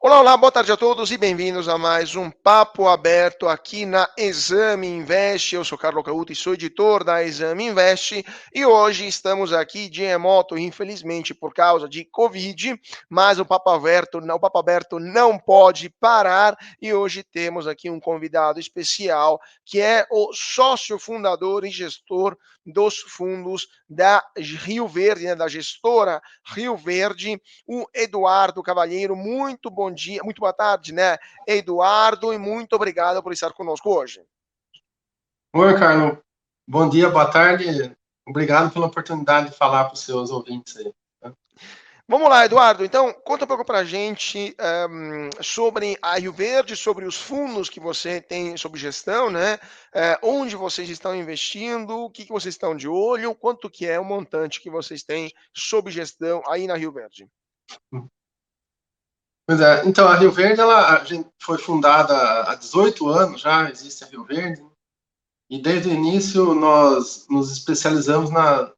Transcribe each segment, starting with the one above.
Olá, olá, boa tarde a todos e bem-vindos a mais um Papo Aberto aqui na Exame Invest. Eu sou Carlo Cauti, sou editor da Exame Invest e hoje estamos aqui de remoto, infelizmente por causa de Covid, mas o Papo Aberto não pode parar e hoje temos aqui um convidado especial que é o sócio fundador e gestor dos fundos da Rio Verde, né, da gestora Rio Verde, o Eduardo Cavalheiro. Muito bom dia, muito boa tarde, né, Eduardo, e muito obrigado por estar conosco hoje. Oi, Carlos. Bom dia, boa tarde. Obrigado pela oportunidade de falar para os seus ouvintes aí, tá? Vamos lá, Eduardo. Então, conta um pouco para a gente sobre a Rio Verde, sobre os fundos que você tem sob gestão, né? Onde vocês estão investindo, o que vocês estão de olho, quanto que é o montante que vocês têm sob gestão aí na Rio Verde. Pois é, então a Rio Verde, a gente foi fundada há 18 anos já, existe a Rio Verde, e desde o início nós nos especializamos na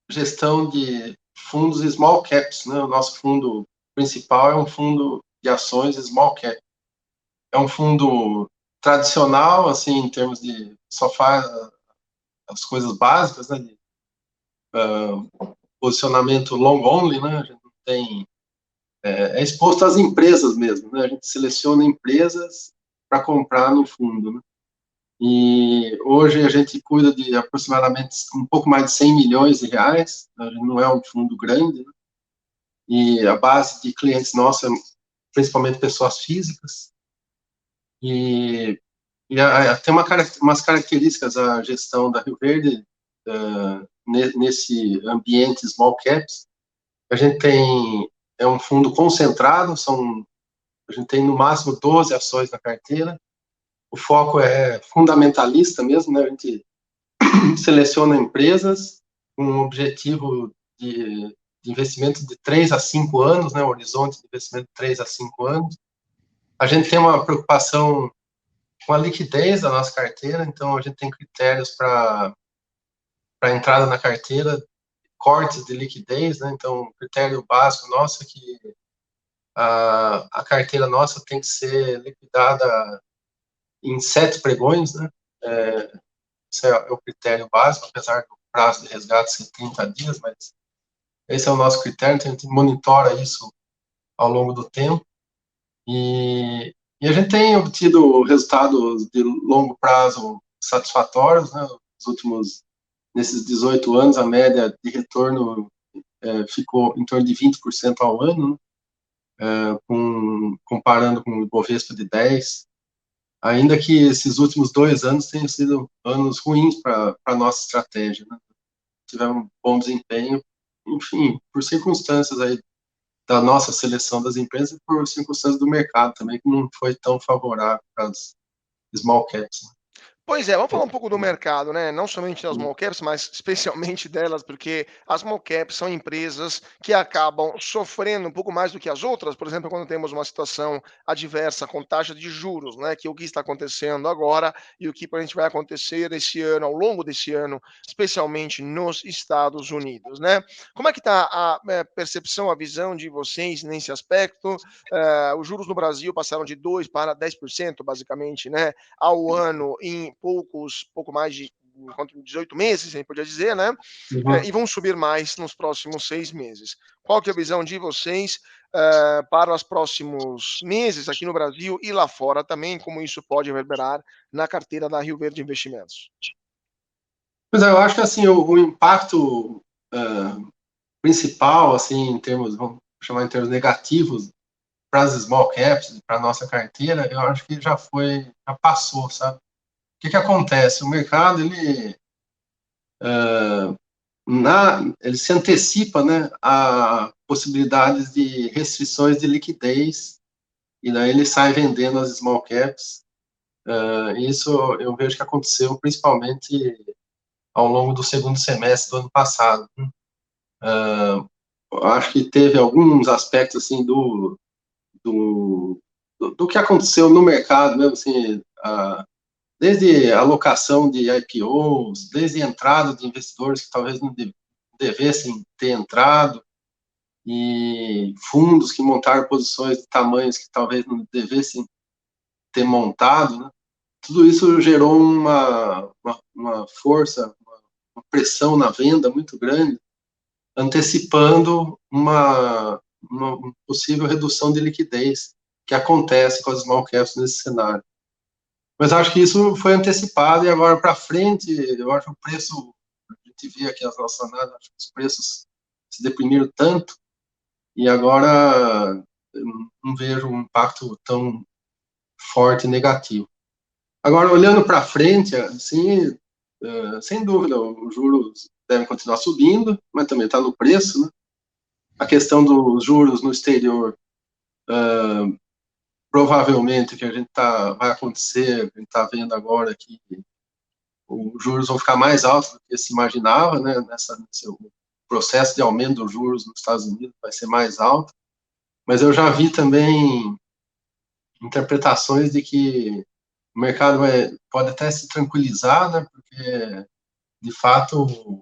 gestão de fundos small caps, né? O nosso fundo principal é um fundo de ações small cap. É um fundo tradicional, assim, em termos de só faz as coisas básicas, né? Posicionamento long only, né? A gente não tem é exposto às empresas mesmo, né? A gente seleciona empresas para comprar no fundo, né? E hoje a gente cuida de aproximadamente um pouco mais de 100 milhões de reais, a gente não é um fundo grande, né? E a base de clientes nossos é principalmente pessoas físicas, e, tem umas características a gestão da Rio Verde, nesse ambiente small caps. A gente tem, é um fundo concentrado, a gente tem no máximo 12 ações na carteira. O foco é fundamentalista mesmo, né? A gente seleciona empresas com um objetivo de investimento de 3 a 5 anos, né? O horizonte de investimento de 3 a 5 anos. A gente tem uma preocupação com a liquidez da nossa carteira, então a gente tem critérios para entrada na carteira, cortes de liquidez, né? Então, o critério básico nosso é que a carteira nossa tem que ser liquidada em 7 pregões, né? Esse é o critério básico, apesar do prazo de resgate ser 30 dias, mas esse é o nosso critério, então a gente monitora isso ao longo do tempo. E a gente tem obtido resultados de longo prazo satisfatórios, né? Nesses 18 anos, a média de retorno ficou em torno de 20% ao ano, né? Comparando com o Bovespa de 10%. Ainda que esses últimos 2 anos tenham sido anos ruins para a nossa estratégia, né? Tivemos um bom desempenho, enfim, por circunstâncias aí da nossa seleção das empresas e por circunstâncias do mercado também, que não foi tão favorável para as small caps, Pois é, vamos falar um pouco do mercado, né? Não somente das né? small caps, mas especialmente delas, porque as small caps são empresas que acabam sofrendo um pouco mais do que as outras. Por exemplo, quando temos uma situação adversa com taxa de juros, né? Que é o que está acontecendo agora e o que provavelmente vai acontecer esse ano, ao longo desse ano, especialmente nos Estados Unidos, né? Como é que está a percepção, a visão de vocês nesse aspecto? Os juros no Brasil passaram de 2 para 10%, basicamente, né? Ao ano em pouco mais de 18 meses, a gente podia dizer, né? Uhum. E vão subir mais nos próximos 6 meses. Qual que é a visão de vocês para os próximos meses aqui no Brasil e lá fora também, como isso pode reverberar na carteira da Rio Verde Investimentos? Pois é, eu acho que assim, o impacto principal, assim, em termos, vamos chamar em termos negativos, para as small caps, para a nossa carteira, eu acho que já passou, sabe? O que acontece? O mercado, ele se antecipa, né, a possibilidades de restrições de liquidez, e daí ele sai vendendo as small caps. Isso eu vejo que aconteceu principalmente ao longo do segundo semestre do ano passado. Eu acho que teve alguns aspectos assim do, do que aconteceu no mercado mesmo, assim, desde a alocação de IPOs, desde a entrada de investidores que talvez não devessem ter entrado, e fundos que montaram posições de tamanhos que talvez não devessem ter montado, né? Tudo isso gerou uma força, uma pressão na venda muito grande, antecipando uma possível redução de liquidez que acontece com as small caps nesse cenário. Mas acho que isso foi antecipado e agora para frente, eu acho que o preço, a gente vê aqui as nossas análises, acho que os preços se deprimiram tanto e agora eu não vejo um impacto tão forte e negativo. Agora, olhando para frente, assim, sem dúvida, os juros devem continuar subindo, mas também está no preço, né? A questão dos juros no exterior, provavelmente, que a gente vai acontecer, a gente está vendo agora que os juros vão ficar mais altos do que se imaginava, né? O processo de aumento dos juros nos Estados Unidos vai ser mais alto, mas eu já vi também interpretações de que o mercado pode até se tranquilizar, né? Porque, de fato,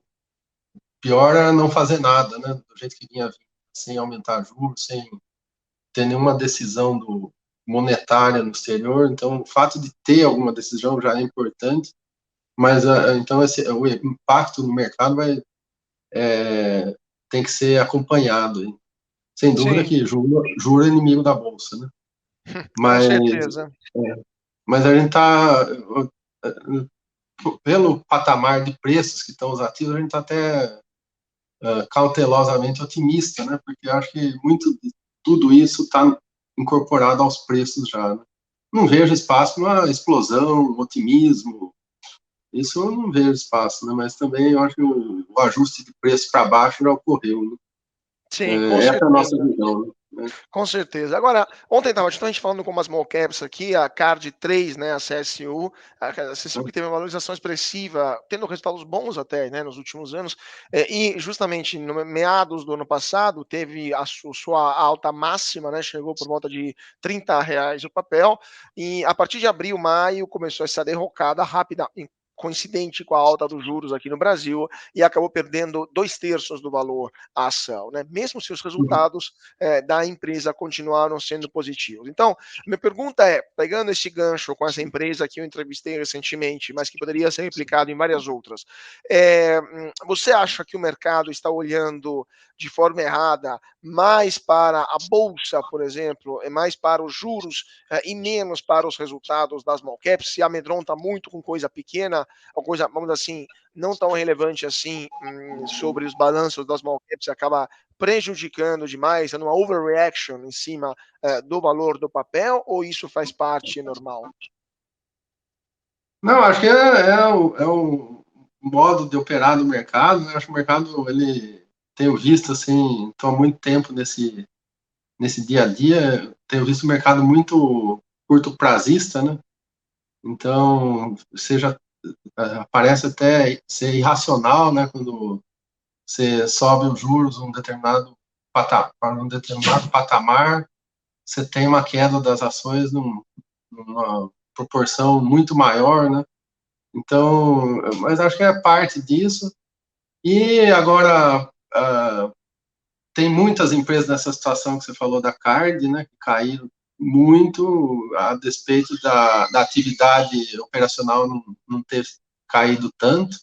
pior era não fazer nada, né? Do jeito que vinha vindo, sem aumentar juros, sem ter nenhuma decisão monetária no exterior. Então, o fato de ter alguma decisão já é importante, mas então o impacto no mercado tem que ser acompanhado. Sem dúvida Sim, que juro é inimigo da bolsa, né? com Mas, certeza. mas a gente está, pelo patamar de preços que estão os ativos, a gente está até cautelosamente otimista, né? Porque eu acho que muito de tudo isso está incorporado aos preços já, né? Não vejo espaço para uma explosão, um otimismo. Isso eu não vejo espaço, né? Mas também eu acho que o ajuste de preço para baixo já ocorreu, né? Sim, com Essa é a nossa certeza. visão, né? Com certeza. Agora, ontem estava a gente falando com umas small caps aqui, a Card 3, né, a CSU, que teve uma valorização expressiva, tendo resultados bons até, né, nos últimos anos, e justamente no meados do ano passado teve a sua alta máxima, né, chegou por volta de R$ 30 o papel, e a partir de abril, maio, começou essa derrocada rápida, coincidente com a alta dos juros aqui no Brasil, e acabou perdendo 2/3 do valor a ação, né, mesmo se os resultados da empresa continuaram sendo positivos. Então, minha pergunta é, pegando esse gancho com essa empresa que eu entrevistei recentemente, mas que poderia ser replicado em várias outras, você acha que o mercado está olhando de forma errada mais para a bolsa, por exemplo, e mais para os juros e menos para os resultados das small caps? Se amedronta muito com coisa pequena, ou coisa, vamos dizer assim, não tão relevante assim sobre os balanços das small caps, acaba prejudicando demais, sendo uma overreaction em cima do valor do papel, ou isso faz parte normal? Não, acho que é o modo de operar do mercado, né? Acho que o mercado, ele tenho visto, assim, estou há muito tempo nesse dia a dia, tenho visto o mercado muito curto prazista, né? Então, parece até ser irracional, né? Quando você sobe os juros para um determinado patamar, você tem uma queda das ações numa proporção muito maior, né? Então, mas acho que é parte disso. E agora tem muitas empresas nessa situação que você falou da Card, né, que caíram muito a despeito da atividade operacional não ter caído tanto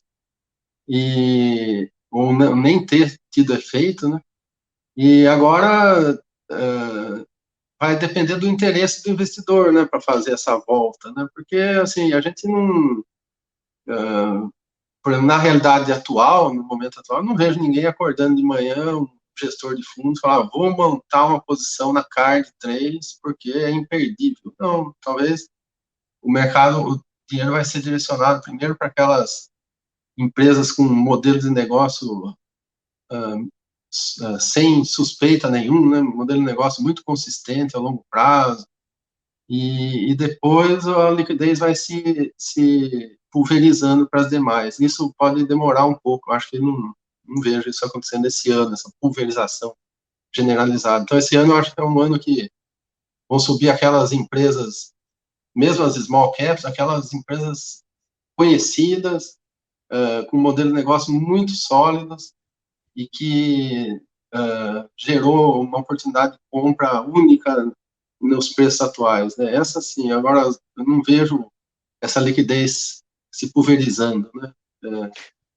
ou nem ter tido efeito, né? E agora vai depender do interesse do investidor, né, para fazer essa volta, né? Porque assim a gente não por exemplo, na realidade atual, no momento atual, eu não vejo ninguém acordando de manhã, um gestor de fundos, falar, vou montar uma posição na Card 3 porque é imperdível. Não, talvez o mercado, o dinheiro vai ser direcionado primeiro para aquelas empresas com modelos de negócio sem suspeita nenhuma, né? Um modelo de negócio muito consistente a longo prazo, e depois a liquidez vai se pulverizando para as demais. Isso pode demorar um pouco, acho que não vejo isso acontecendo esse ano, essa pulverização generalizada. Então, esse ano eu acho que é um ano que vão subir aquelas empresas, mesmo as small caps, aquelas empresas conhecidas, com um modelo de negócio muito sólidos e que gerou uma oportunidade de compra única nos preços atuais, né? Essa sim, agora eu não vejo essa liquidez se pulverizando, né?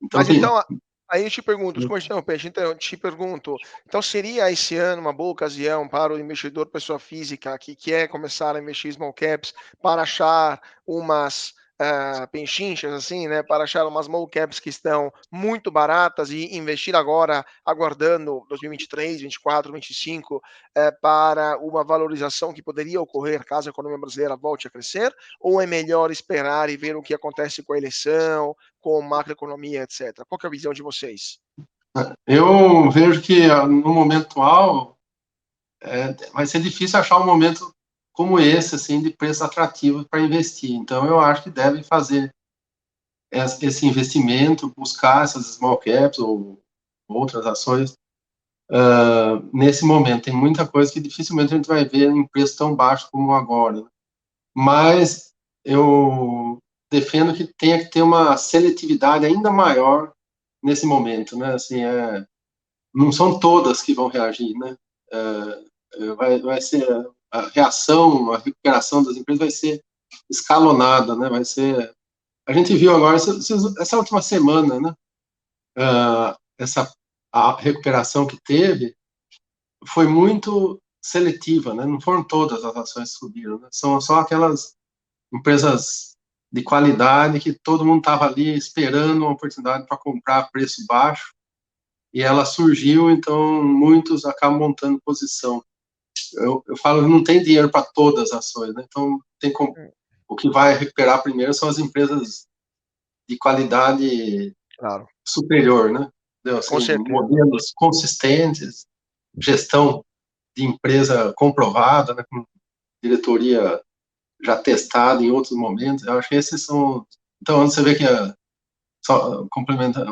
Então Mas tem... então, aí eu te pergunto, desculpa te interromper, te pergunto, então seria esse ano uma boa ocasião para o investidor pessoa física que quer começar a investir em small caps para achar umas penchinchas, assim, né, para achar umas small caps que estão muito baratas e investir agora, aguardando 2023, 24, 25, para uma valorização que poderia ocorrer caso a economia brasileira volte a crescer? Ou é melhor esperar e ver o que acontece com a eleição, com macroeconomia, etc. Qual que é a visão de vocês? Eu vejo que no momento atual vai ser difícil achar um momento como esse, assim, de preço atrativo para investir. Então, eu acho que devem fazer esse investimento, buscar essas small caps ou outras ações nesse momento. Tem muita coisa que dificilmente a gente vai ver em preço tão baixo como agora, né? Mas eu defendo que tenha que ter uma seletividade ainda maior nesse momento, né? Assim, não são todas que vão reagir, né? Vai ser a reação, a recuperação das empresas vai ser escalonada, né? Vai ser... A gente viu agora, essa última semana, né? A recuperação que teve foi muito seletiva, né? Não foram todas as ações que subiram, né? São só aquelas empresas de qualidade que todo mundo estava ali esperando uma oportunidade para comprar a preço baixo e ela surgiu, então muitos acabam montando posição. Eu falo, não tem dinheiro para todas as ações, né? Então o que vai recuperar primeiro são as empresas de qualidade Claro, superior, né? com Assim, certeza. modelos consistentes, gestão de empresa comprovada, né, com diretoria já testada em outros momentos. Eu acho que esses são... Então, você vê que só complementa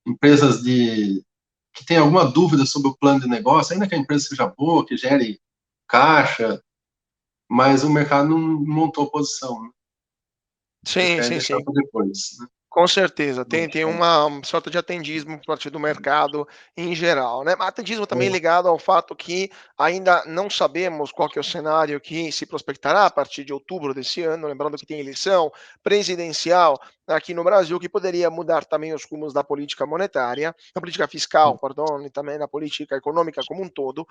empresas que têm alguma dúvida sobre o plano de negócio, ainda que a empresa seja boa, que gere caixa, mas o mercado não montou posição, né? Sim, Prefere sim, deixar sim. para depois, né? Com certeza, tem uma sorta de atendismo por parte do mercado em geral, né, mas atendismo também ligado ao fato que ainda não sabemos qual que é o cenário que se prospectará a partir de outubro desse ano, lembrando que tem eleição presidencial aqui no Brasil, que poderia mudar também os rumos da política monetária, da política fiscal, perdão, e também da política econômica como um todo.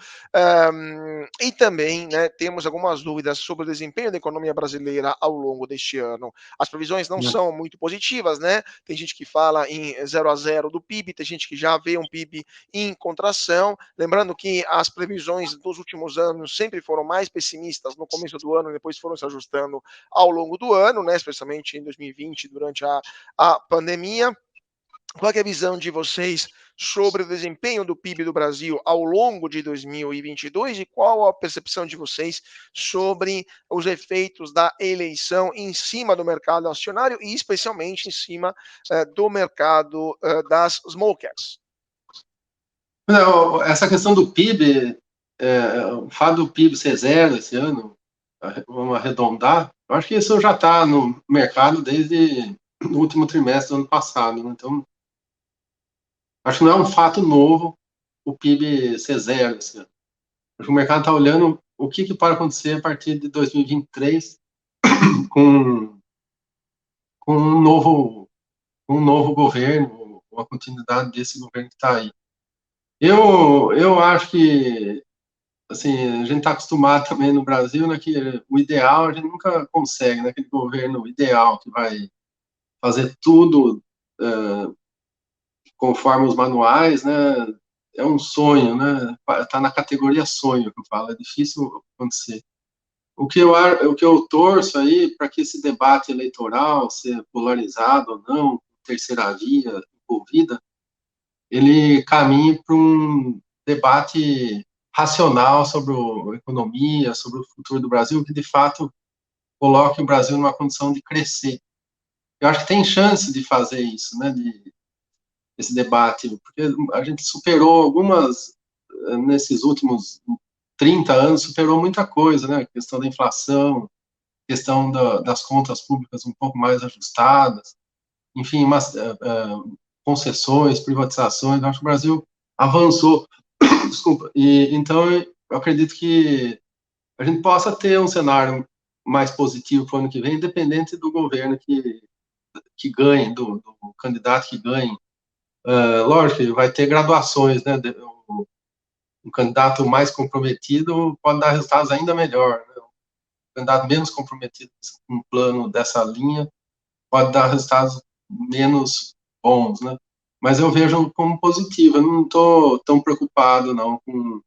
E também, né, temos algumas dúvidas sobre o desempenho da economia brasileira ao longo deste ano. As previsões não são muito positivas, né? Tem gente que fala em 0 a 0 do PIB, tem gente que já vê um PIB em contração. Lembrando que as previsões dos últimos anos sempre foram mais pessimistas no começo do ano e depois foram se ajustando ao longo do ano, né? Especialmente em 2020, durante a pandemia. Qual é a visão de vocês sobre o desempenho do PIB do Brasil ao longo de 2022 e qual a percepção de vocês sobre os efeitos da eleição em cima do mercado acionário e especialmente em cima do mercado das small caps? Não, essa questão do PIB, o fato do PIB ser zero esse ano, vamos arredondar, eu acho que isso já está no mercado desde o último trimestre do ano passado, né? Então, acho que não é um fato novo o PIB ser zero esse ano. Acho que o mercado está olhando o que pode acontecer a partir de 2023 com, com um novo governo, uma continuidade desse governo que está aí. Eu acho que assim, a gente está acostumado também no Brasil, né, que o ideal a gente nunca consegue, né, aquele governo ideal que vai fazer tudo conforme os manuais, né, é um sonho, né, tá na categoria sonho que eu falo, é difícil acontecer. O que eu torço aí para que esse debate eleitoral, ser polarizado ou não, terceira via envolvida, ele caminhe para um debate racional sobre a economia, sobre o futuro do Brasil, que de fato coloque o Brasil numa condição de crescer. Eu acho que tem chance de fazer isso, né, esse debate, porque a gente superou nesses últimos 30 anos, superou muita coisa, né, a questão da inflação, questão das contas públicas um pouco mais ajustadas, enfim, concessões, privatizações, eu acho que o Brasil avançou Desculpa. E então eu acredito que a gente possa ter um cenário mais positivo para o ano que vem, independente do governo que ganhe, do candidato que ganhe. Lógico que vai ter graduações, né? Um candidato mais comprometido pode dar resultados ainda melhor, né? Um candidato menos comprometido com um plano dessa linha pode dar resultados menos bons, né? Mas eu vejo como positivo, eu não estou tão preocupado, não, com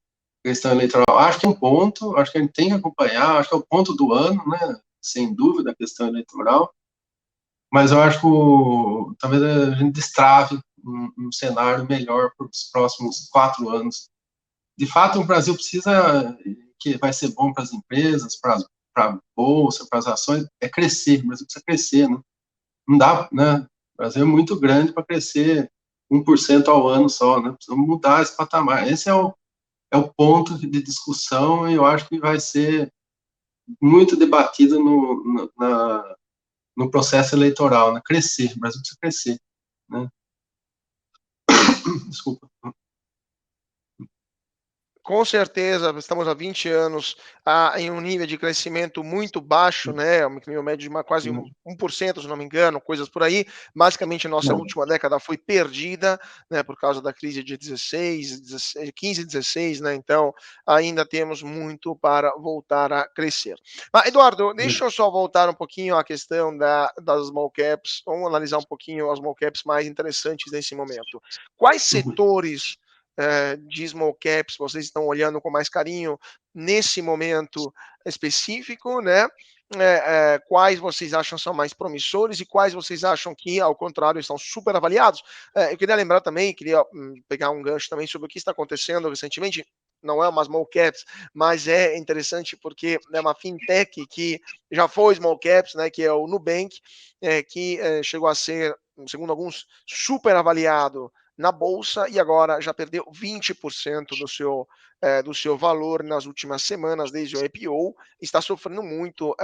questão eleitoral. Acho que é um ponto, acho que a gente tem que acompanhar, acho que é o ponto do ano, né? Sem dúvida, a questão eleitoral, mas eu acho que talvez a gente destrave um cenário melhor para os próximos 4 anos. De fato, o Brasil precisa, que vai ser bom para as empresas, para a bolsa, para as ações, é crescer. O Brasil precisa crescer, né? Não dá, né? O Brasil é muito grande para crescer 1% ao ano só, né? Precisamos mudar esse patamar. Esse é o ponto de discussão e eu acho que vai ser muito debatido no processo eleitoral, né? Crescer, o Brasil precisa crescer, né? Desculpa. Com certeza, estamos há 20 anos em um nível de crescimento muito baixo, né? Um nível médio de quase 1%, se não me engano, coisas por aí. Basicamente, a nossa última década foi perdida, né? Por causa da crise de 15, 16, né? Então, ainda temos muito para voltar a crescer. Mas, Eduardo, deixa eu só voltar um pouquinho à questão das small caps. Vamos analisar um pouquinho as small caps mais interessantes nesse momento. Quais setores de small caps vocês estão olhando com mais carinho nesse momento específico, né? Quais vocês acham são mais promissores e quais vocês acham que, ao contrário, estão super avaliados? Eu queria lembrar também, queria pegar um gancho também sobre o que está acontecendo recentemente. Não é uma small caps, mas é interessante porque é uma fintech que já foi small caps, né? Que é o Nubank, que chegou a ser, segundo alguns, super avaliado na bolsa e agora já perdeu 20% do seu valor nas últimas semanas, desde o IPO, está sofrendo muito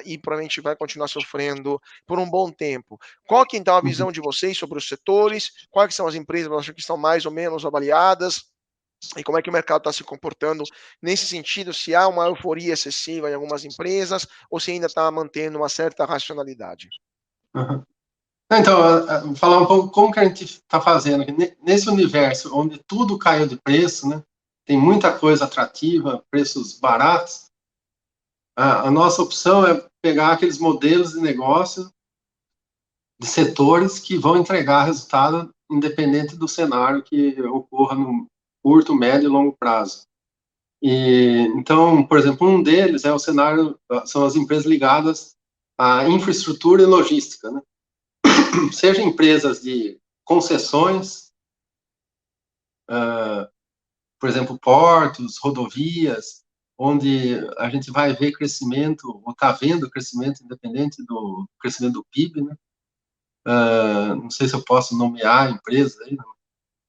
e provavelmente vai continuar sofrendo por um bom tempo. Qual que então a visão de vocês sobre os setores? Quais são as empresas que estão mais ou menos avaliadas? E como é que o mercado está se comportando nesse sentido? Se há uma euforia excessiva em algumas empresas ou se ainda está mantendo uma certa racionalidade? Uhum. Então, falar um pouco como que a gente está fazendo. Nesse universo onde tudo caiu de preço, né? Tem muita coisa atrativa, preços baratos. A nossa opção é pegar aqueles modelos de negócio de setores que vão entregar resultado independente do cenário que ocorra no curto, médio e longo prazo. Então, por exemplo, um deles é o cenário, são as empresas ligadas à infraestrutura e logística, né? Seja empresas de concessões, por exemplo, portos, rodovias, onde a gente vai ver crescimento, ou está vendo crescimento independente do crescimento do PIB, né? Não sei se eu posso nomear empresas aí, né?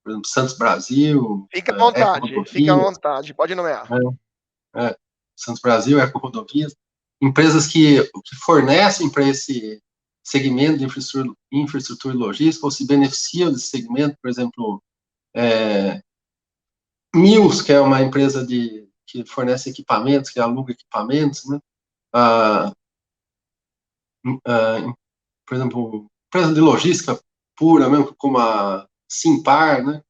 Por exemplo, Santos Brasil, Fica à Eco-Rodovias, vontade, pode nomear. Santos Brasil, Eco-Rodovias, empresas que fornecem para esse segmento de infraestrutura e logística, ou se beneficiam desse segmento, por exemplo, Mills, que é uma empresa que fornece equipamentos, que aluga equipamentos, né? Ah, por exemplo, empresa de logística pura, mesmo, como a Simpar, né?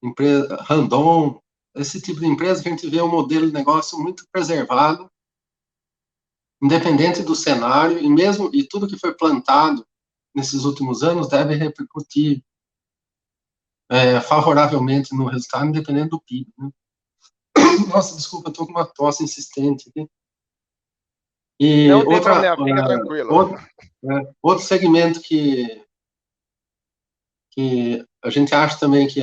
Empresa Randon, esse tipo de empresa que a gente vê um modelo de negócio muito preservado, independente do cenário, e tudo que foi plantado nesses últimos anos deve repercutir favoravelmente no resultado, independente do PIB, né? Nossa, desculpa, eu estou com uma tosse insistente aqui. E Não tem problema, fica tranquilo. outro segmento que a gente acha também que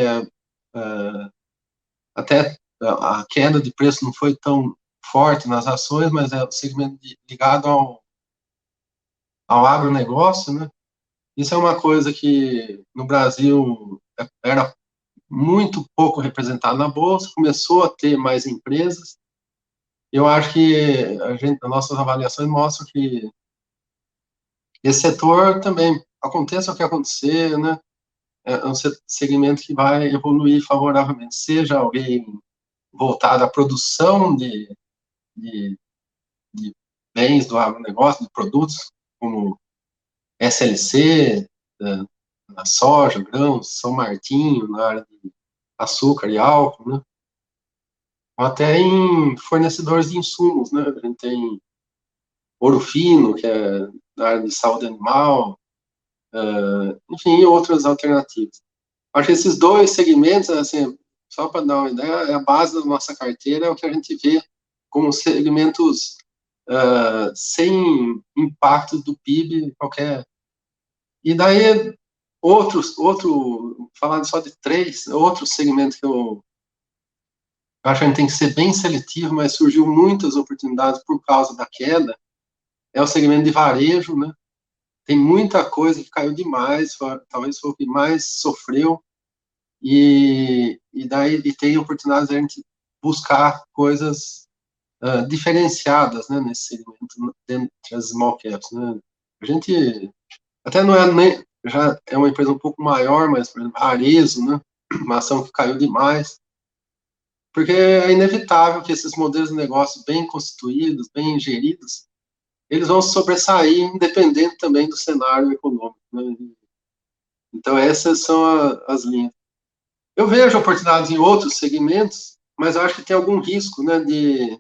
até a queda de preço não foi tão forte nas ações, mas é o segmento ligado ao agronegócio, né? Isso é uma coisa que no Brasil era muito pouco representado na bolsa, começou a ter mais empresas. Eu acho que as nossas avaliações mostram que esse setor também, aconteça o que acontecer, né? É um segmento que vai evoluir favoravelmente, seja alguém voltada à produção de, de bens do agronegócio, de produtos como SLC, na soja, grãos, São Martinho, na área de açúcar e álcool, né? Até em fornecedores de insumos, né? A gente tem Ouro Fino, que é na área de saúde animal, enfim, outras alternativas. Acho que esses dois segmentos, assim, só para dar uma ideia, é a base da nossa carteira, é o que a gente vê como segmentos sem impacto do PIB qualquer. E daí, falando só de três, outros segmentos que eu acho que a gente tem que ser bem seletivo, mas surgiu muitas oportunidades por causa da queda, é o segmento de varejo, né? Tem muita coisa que caiu demais, talvez foi o que mais sofreu, e daí tem oportunidades de a gente buscar coisas diferenciadas, né, nesse segmento, dentro das small caps, né? A gente até não é nem, já é uma empresa um pouco maior, mas, por exemplo, a Arezo, né, uma ação que caiu demais, porque é inevitável que esses modelos de negócio bem constituídos, bem geridos, eles vão sobressair independente também do cenário econômico, né? Então, essas são as linhas. Eu vejo oportunidades em outros segmentos, mas eu acho que tem algum risco, né, de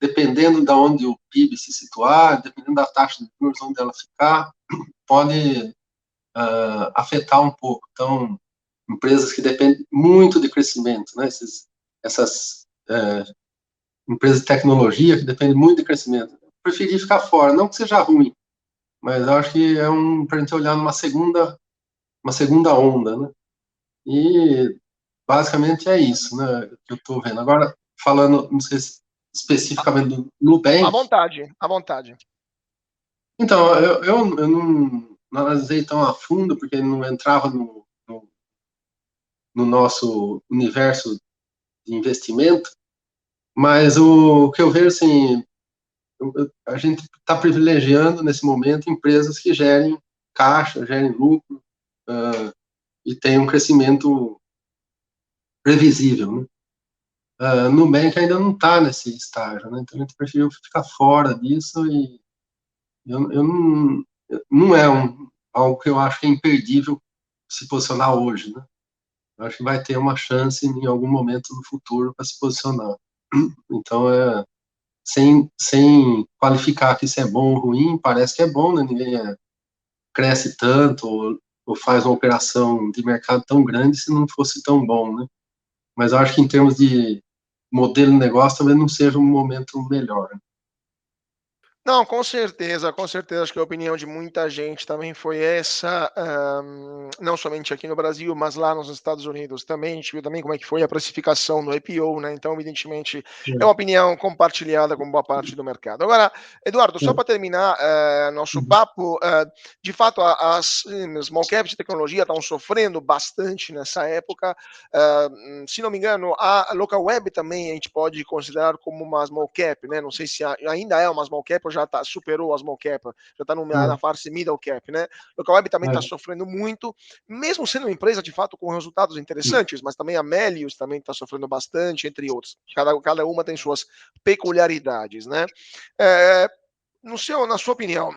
dependendo de onde o PIB se situar, dependendo da taxa de juros onde ela ficar, pode afetar um pouco. Então, empresas que dependem muito de crescimento, né, essas empresas de tecnologia que dependem muito de crescimento. Eu preferi ficar fora, não que seja ruim, mas eu acho que é para a gente olhar uma segunda onda, né? E basicamente é isso, né, que eu estou vendo. Agora, falando, não sei se especificamente do À Nubank, vontade, à vontade. então, eu não analisei tão a fundo, porque ele não entrava no nosso universo de investimento, mas o que eu vejo, assim, a gente está privilegiando, nesse momento, empresas que gerem caixa, gerem lucro, e tenham um crescimento previsível, né? Nubank ainda não está nesse estágio, né? Então a gente preferiu ficar fora disso e eu não é algo que eu acho que é imperdível se posicionar hoje, né? Eu acho que vai ter uma chance em algum momento no futuro para se posicionar. Então, sem qualificar que isso é bom ou ruim, parece que é bom, né? Ninguém cresce tanto ou faz uma operação de mercado tão grande se não fosse tão bom, né? Mas eu acho que em termos de modelo de negócio talvez não seja um momento melhor. Não, com certeza, com certeza. Acho que a opinião de muita gente também foi essa, não somente aqui no Brasil, mas lá nos Estados Unidos também. A gente viu também como é que foi a precificação no IPO, né? Então, evidentemente, é uma opinião compartilhada com boa parte do mercado. Agora, Eduardo, só para terminar nosso papo, de fato, as small caps de tecnologia estão sofrendo bastante nessa época. Se não me engano, a local web também a gente pode considerar como uma small cap, né? Não sei se ainda é uma small cap ou já superou a small cap, já está na fase middle cap, né? O local web também está sofrendo muito, mesmo sendo uma empresa de fato com resultados interessantes, mas também a Melius também está sofrendo bastante, entre outros. Cada uma tem suas peculiaridades, né? É, na sua opinião,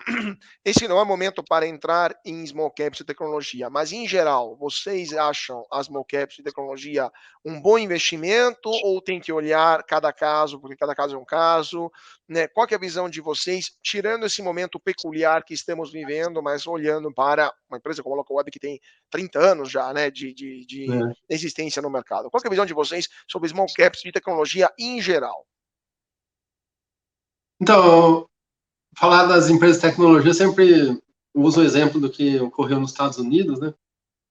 esse não é o momento para entrar em small caps de tecnologia, mas em geral, vocês acham as small caps de tecnologia um bom investimento ou tem que olhar cada caso, porque cada caso é um caso, né? Qual que é a visão de vocês, tirando esse momento peculiar que estamos vivendo, mas olhando para uma empresa como a Local Web que tem 30 anos já, né, de existência no mercado. Qual que é a visão de vocês sobre small caps de tecnologia em geral? Então, falar das empresas de tecnologia, eu sempre uso o exemplo do que ocorreu nos Estados Unidos, né?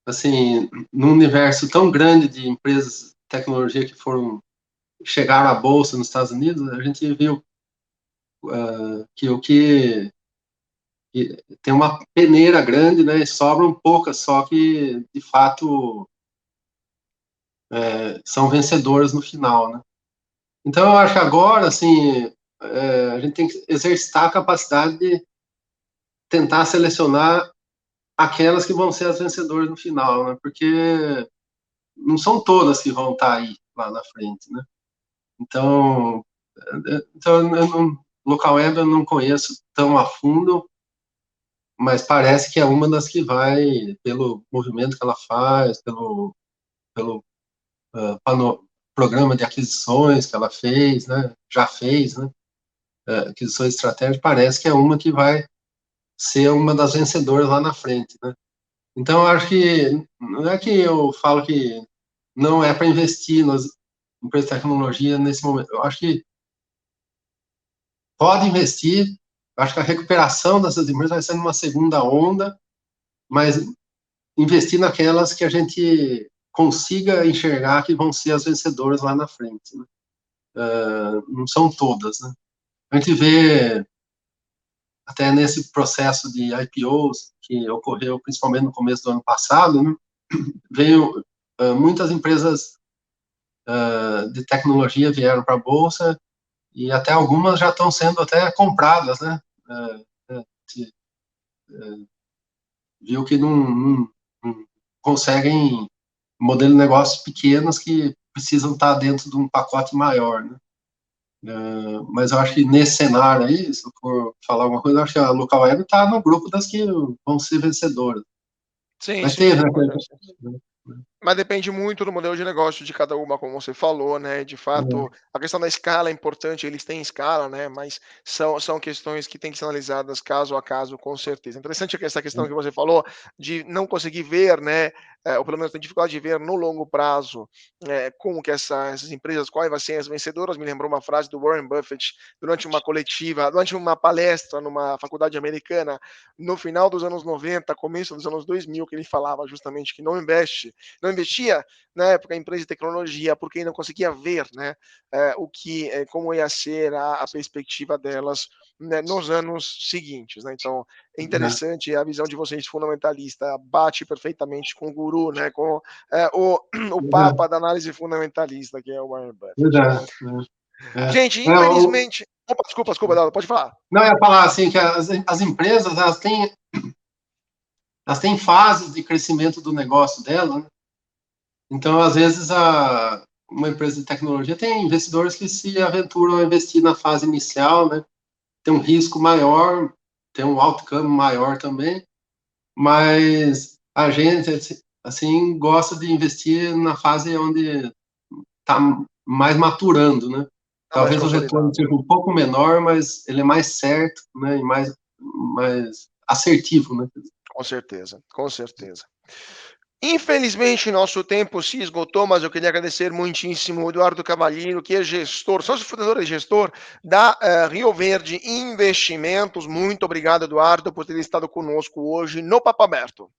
Assim, num universo tão grande de empresas de tecnologia que chegaram à bolsa nos Estados Unidos, a gente viu que tem uma peneira grande, né? E sobram poucas, só que de fato são vencedoras no final, né? Então, eu acho que agora, assim, a gente tem que exercitar a capacidade de tentar selecionar aquelas que vão ser as vencedoras no final, né? Porque não são todas que vão estar aí lá na frente, né? Então, Local Web eu não conheço tão a fundo, mas parece que é uma das que vai, pelo movimento que ela faz, pelo programa de aquisições que ela fez, né? Já fez, né? Aquisições estratégicas, parece que é uma que vai ser uma das vencedoras lá na frente, né? Então, eu acho que não é que eu falo que não é para investir nas empresas de tecnologia nesse momento. Eu acho que pode investir. Eu acho que a recuperação dessas empresas vai ser numa segunda onda, mas investir naquelas que a gente consiga enxergar que vão ser as vencedoras lá na frente, né? Não são todas, né? A gente vê até nesse processo de IPOs que ocorreu principalmente no começo do ano passado, né? Veio muitas empresas de tecnologia vieram para a bolsa e até algumas já estão sendo até compradas, né? Viu que não conseguem modelo de negócios pequenos que precisam estar dentro de um pacote maior, né? Mas eu acho que nesse cenário aí, se eu for falar alguma coisa, eu acho que a Local Web está no grupo das que vão ser vencedoras. Sim, Mas sim, teve, sim, né? com certeza. Mas depende muito do modelo de negócio de cada uma, como você falou, né? De fato, a questão da escala é importante, eles têm escala, né? Mas são questões que têm que ser analisadas caso a caso, com certeza. Interessante essa questão que você falou de não conseguir ver, né? Ou pelo menos ter dificuldade de ver no longo prazo, como que essas empresas, quais vão ser as vencedoras. Me lembrou uma frase do Warren Buffett durante uma coletiva, durante uma palestra numa faculdade americana, no final dos anos 90, começo dos anos 2000, que ele falava justamente que não investia na época em empresa de tecnologia porque não conseguia ver, né, como ia ser a perspectiva delas, né, nos anos seguintes, né? Então é interessante a visão de vocês fundamentalista, bate perfeitamente com o guru, né, com o papa da análise fundamentalista que é o Warren Buffett. Gente, infelizmente, opa, desculpa, Dado, pode falar. Não, eu ia falar assim que as empresas elas têm fases de crescimento do negócio dela, né? Então, às vezes, uma empresa de tecnologia tem investidores que se aventuram a investir na fase inicial, né? Tem um risco maior, tem um outcome maior também, mas a gente, assim, gosta de investir na fase onde está mais maturando, né? Tá mais Talvez o retorno consolidado. seja um pouco menor, mas ele é mais certo, né? E mais assertivo, né? Com certeza, com certeza. Infelizmente, nosso tempo se esgotou, mas eu queria agradecer muitíssimo o Eduardo Cavalheiro, que é gestor, sócio fundador e gestor da Rio Verde Investimentos. Muito obrigado, Eduardo, por ter estado conosco hoje no Papo Aberto.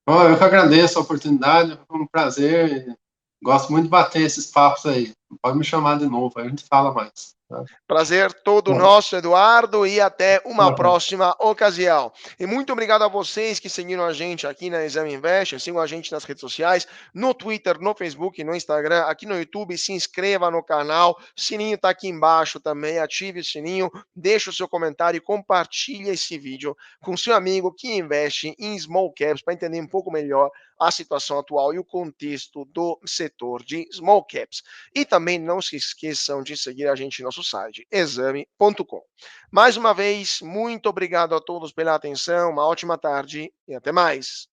Bom, eu que agradeço a oportunidade, foi um prazer. Gosto muito de bater esses papos aí. Pode me chamar de novo, aí a gente fala mais. Tá? Prazer todo nosso, Eduardo, e até uma próxima ocasião. E muito obrigado a vocês que seguiram a gente aqui na Exame Invest, sigam a gente nas redes sociais, no Twitter, no Facebook, no Instagram, aqui no YouTube, se inscreva no canal, o sininho está aqui embaixo também, ative o sininho, deixe o seu comentário e compartilhe esse vídeo com seu amigo que investe em small caps para entender um pouco melhor a situação atual e o contexto do setor de small caps. E também não se esqueçam de seguir a gente no nosso site, exame.com. Mais uma vez, muito obrigado a todos pela atenção, uma ótima tarde e até mais.